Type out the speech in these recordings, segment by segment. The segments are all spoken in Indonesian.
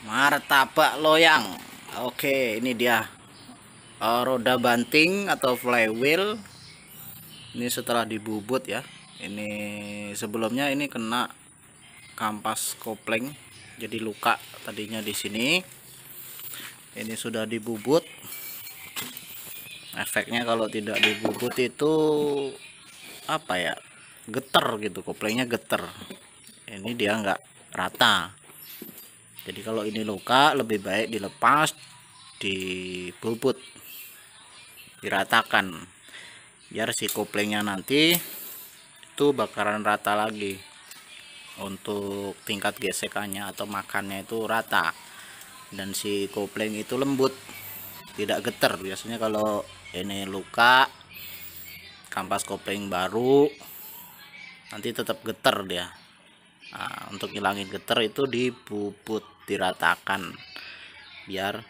Martabak loyang. Oke, ini dia roda banting atau flywheel. Ini setelah dibubut ya. Ini sebelumnya ini kena kampas kopling, jadi luka tadinya di sini. Ini sudah dibubut. Efeknya kalau tidak dibubut itu apa ya? Geter gitu, koplingnya geter. Ini dia nggak rata. Jadi kalau ini luka lebih baik dilepas, dibubut, diratakan biar si koplingnya nanti itu bakaran rata lagi, untuk tingkat gesekannya atau makannya itu rata, dan si kopling itu lembut, tidak geter. Biasanya kalau ini luka kampas kopling baru nanti tetap geter dia. Nah, untuk hilangin geter itu dibubut, diratakan biar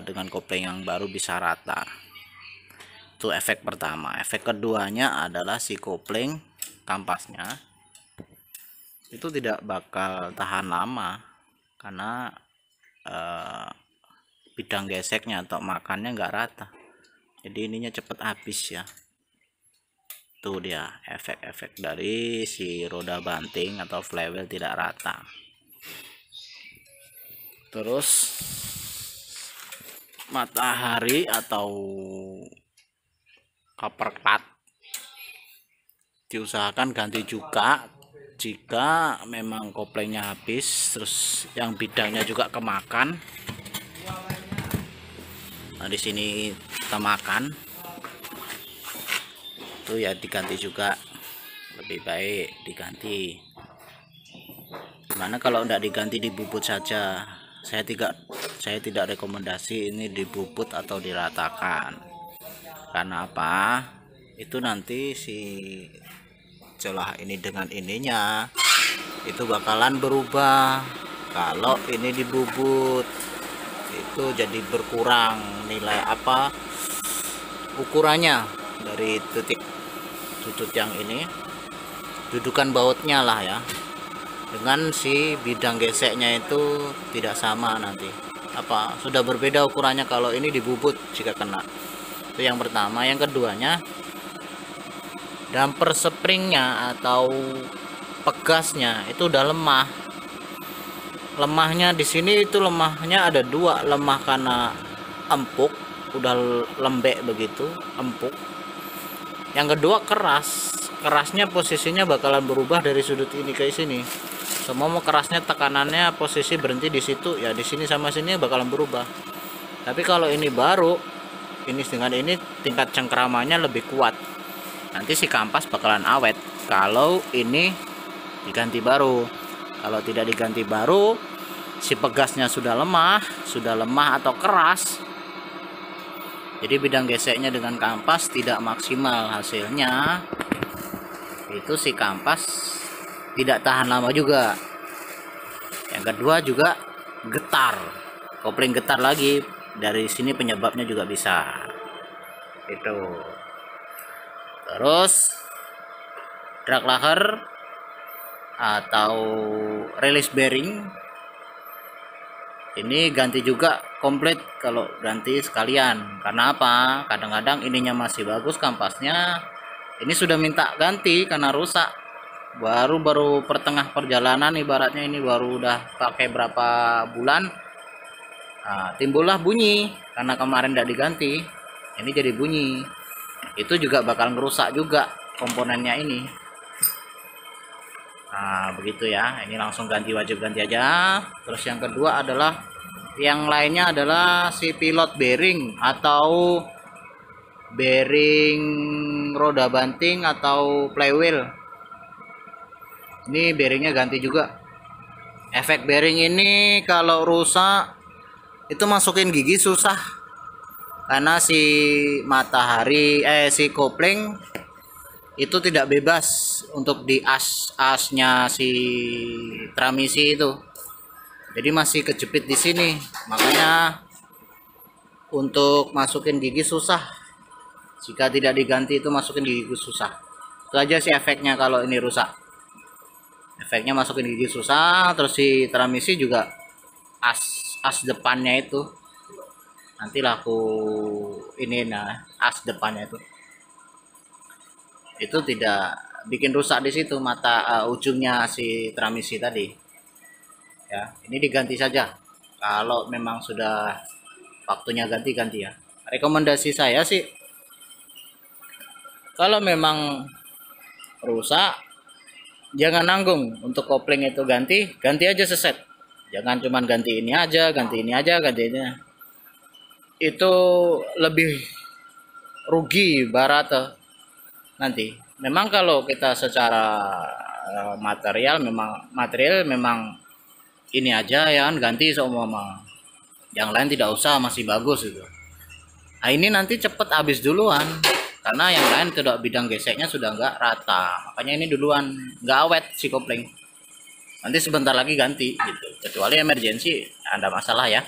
dengan kopling yang baru bisa rata. Itu efek pertama. Efek keduanya adalah si kopling kampasnya itu tidak bakal tahan lama karena bidang geseknya atau makannya nggak rata, jadi ininya cepet habis ya. Itu dia efek-efek dari si roda banting atau flywheel tidak rata. Terus matahari atau copper plat diusahakan ganti juga jika memang koplingnya habis, terus yang bidangnya juga kemakan. Nah, di sini kita makan itu ya, diganti juga, lebih baik diganti. Gimana kalau tidak diganti, dibubut saja. Saya tidak rekomendasi ini dibubut atau diratakan. Karena apa? Itu nanti si celah ini dengan ininya itu bakalan berubah. Kalau ini dibubut itu jadi berkurang nilai apa, ukurannya dari titik sudut yang ini, dudukan bautnya lah ya, dengan si bidang geseknya itu tidak sama, nanti apa sudah berbeda ukurannya kalau ini dibubut jika kena. Itu yang pertama. Yang keduanya, damper springnya atau pegasnya itu udah lemah. Lemahnya di sini itu lemahnya ada dua, lemah karena empuk, udah lembek begitu, empuk. Yang kedua keras. Kerasnya posisinya bakalan berubah dari sudut ini ke sini. Semua mau kerasnya, tekanannya posisi berhenti di situ ya, di sini sama sini bakalan berubah. Tapi kalau ini baru, ini dengan ini tingkat cengkramannya lebih kuat. Nanti si kampas bakalan awet kalau ini diganti baru. Kalau tidak diganti baru, si pegasnya sudah lemah atau keras, jadi bidang geseknya dengan kampas tidak maksimal. Hasilnya itu si kampas tidak tahan lama juga. Yang kedua juga getar, kopling getar lagi. Dari sini penyebabnya juga bisa itu. Terus drag laher atau release bearing ini ganti juga komplit kalau ganti sekalian. Karena apa? Kadang-kadang ininya masih bagus kampasnya, ini sudah minta ganti karena rusak. Baru pertengah perjalanan, ibaratnya ini baru udah pakai berapa bulan, nah, timbullah bunyi karena kemarin tidak diganti, ini jadi bunyi. Itu juga bakal ngerusak juga komponennya ini. Nah begitu ya, ini langsung ganti, wajib ganti aja. Terus yang kedua adalah, yang lainnya adalah si pilot bearing atau bearing roda banting atau flywheel. Ini bearingnya ganti juga. Efek bearing ini kalau rusak itu masukin gigi susah, karena si si kopling itu tidak bebas untuk di asnya si transmisi itu, jadi masih kejepit di sini. Makanya untuk masukin gigi susah, jika tidak diganti itu masukin gigi susah. Itu aja sih efeknya kalau ini rusak. Efeknya masukin gigi susah. Terus si transmisi juga as depannya itu, nantilah aku ini, nah as depannya itu tidak bikin rusak di situ mata ujungnya si transmisi tadi ya. Ini diganti saja kalau memang sudah waktunya ganti ya. Rekomendasi saya sih, kalau memang rusak jangan nanggung untuk kopling itu, ganti aja seset. Jangan cuman ganti ini aja, ganti ini aja, ganti ini. Itu lebih rugi barat nanti. Memang kalau kita secara material memang ini aja ya kan, ganti seumpama. Yang lain tidak usah, masih bagus gitu. Nah ini nanti cepet habis duluan karena yang lain tidak, bidang geseknya sudah nggak rata, makanya ini duluan nggak awet si kopling. Nanti sebentar lagi ganti gitu, kecuali emergensi ada masalah ya,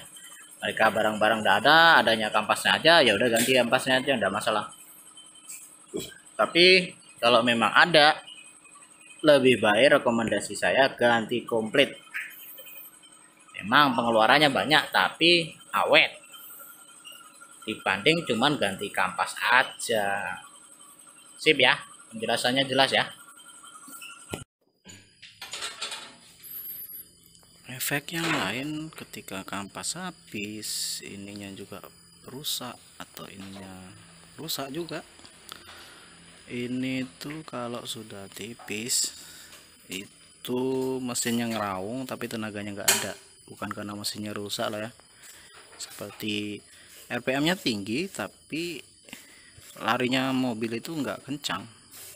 mereka barang-barang udah ada, adanya kampasnya aja, ya udah ganti kampasnya aja, ada masalah. Tapi kalau memang ada, lebih baik rekomendasi saya ganti komplit. Memang pengeluarannya banyak tapi awet dibanding cuman ganti kampas aja. Sip ya, penjelasannya jelas ya. Efek yang lain ketika kampas habis, ininya juga rusak atau ininya rusak juga. Ini tuh kalau sudah tipis itu mesinnya ngeraung tapi tenaganya nggak ada, bukan karena mesinnya rusak lah ya. Seperti RPM-nya tinggi tapi larinya mobil itu nggak kencang,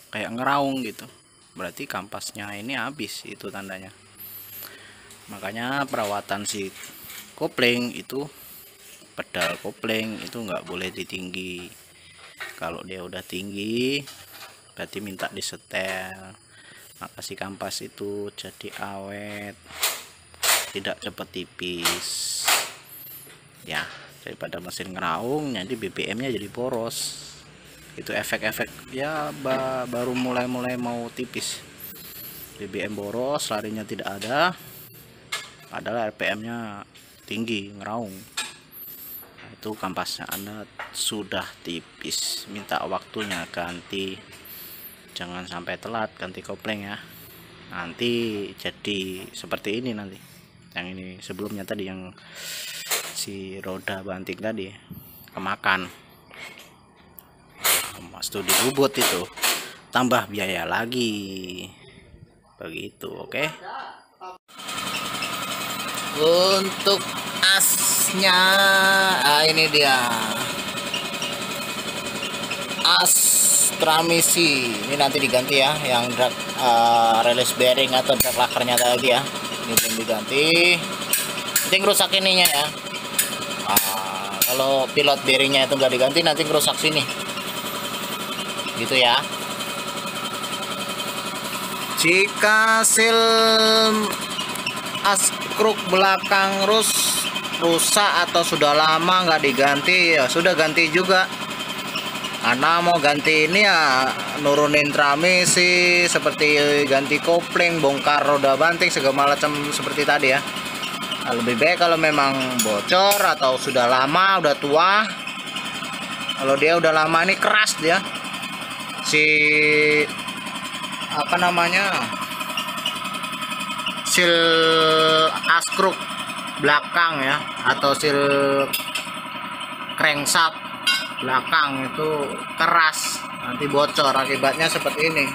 kayak ngeraung gitu, berarti kampasnya ini habis, itu tandanya. Makanya perawatan si kopling itu, pedal kopling itu nggak boleh ditinggi. Kalau dia udah tinggi berarti minta disetel, maka si kampas itu jadi awet, tidak cepat tipis ya. Daripada mesin ngeraung nanti BBM-nya jadi boros. Itu efek-efek ya, baru mulai mau tipis, BBM boros, larinya tidak ada, padahal RPM-nya tinggi, ngeraung. Nah, itu kampasnya Anda sudah tipis, minta waktunya ganti. Jangan sampai telat ganti kopling ya, nanti jadi seperti ini nanti. Yang ini sebelumnya tadi, yang si roda banting tadi kemakan. Studi bubut itu tambah biaya lagi begitu. Oke. Untuk asnya, ini dia as transmisi. Ini nanti diganti ya, yang drag release bearing atau drag lakernya tadi ya, ini belum diganti. Nanti ngerusak ininya ya. Kalau pilot bearingnya itu nggak diganti nanti ngerusak sini gitu ya. Jika sil askruk belakang rusak atau sudah lama nggak diganti, ya sudah ganti juga. Karena mau ganti ini ya nurunin transmisi, seperti ganti kopling, bongkar roda banting, segala macam seperti tadi ya. Nah, lebih baik kalau memang bocor atau sudah lama, udah tua. Kalau dia udah lama, ini keras dia, si apa namanya, sil askruk belakang ya, atau sil crankshaft belakang itu keras, nanti bocor, akibatnya seperti ini.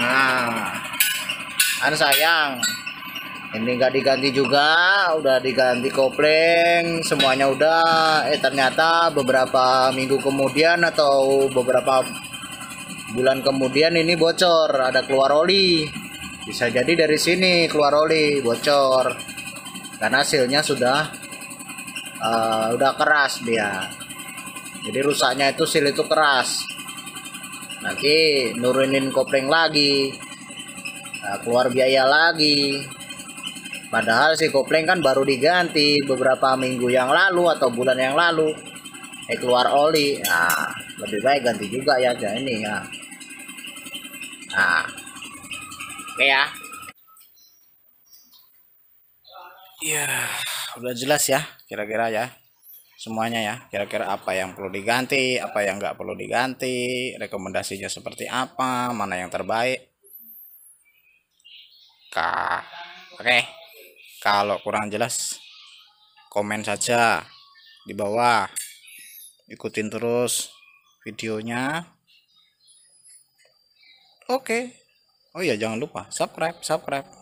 Nah kan sayang, ini nggak diganti juga, udah diganti kopling semuanya udah, ternyata beberapa minggu kemudian atau beberapa bulan kemudian ini bocor, ada keluar oli. Bisa jadi dari sini keluar oli, bocor karena hasilnya sudah udah keras dia. Jadi rusaknya itu sil itu keras, nanti nurunin kopling lagi, keluar biaya lagi. Padahal si kopling kan baru diganti beberapa minggu yang lalu atau bulan yang lalu, keluar oli. Nah, lebih baik ganti juga ya ini ya. Nah, oke ya. Ya, udah jelas ya, kira-kira ya. Semuanya ya, kira-kira apa yang perlu diganti, apa yang nggak perlu diganti, rekomendasinya seperti apa, mana yang terbaik. Kak, oke. Kalau kurang jelas, komen saja di bawah. Ikutin terus videonya. Oke. Oh iya, jangan lupa subscribe, subscribe.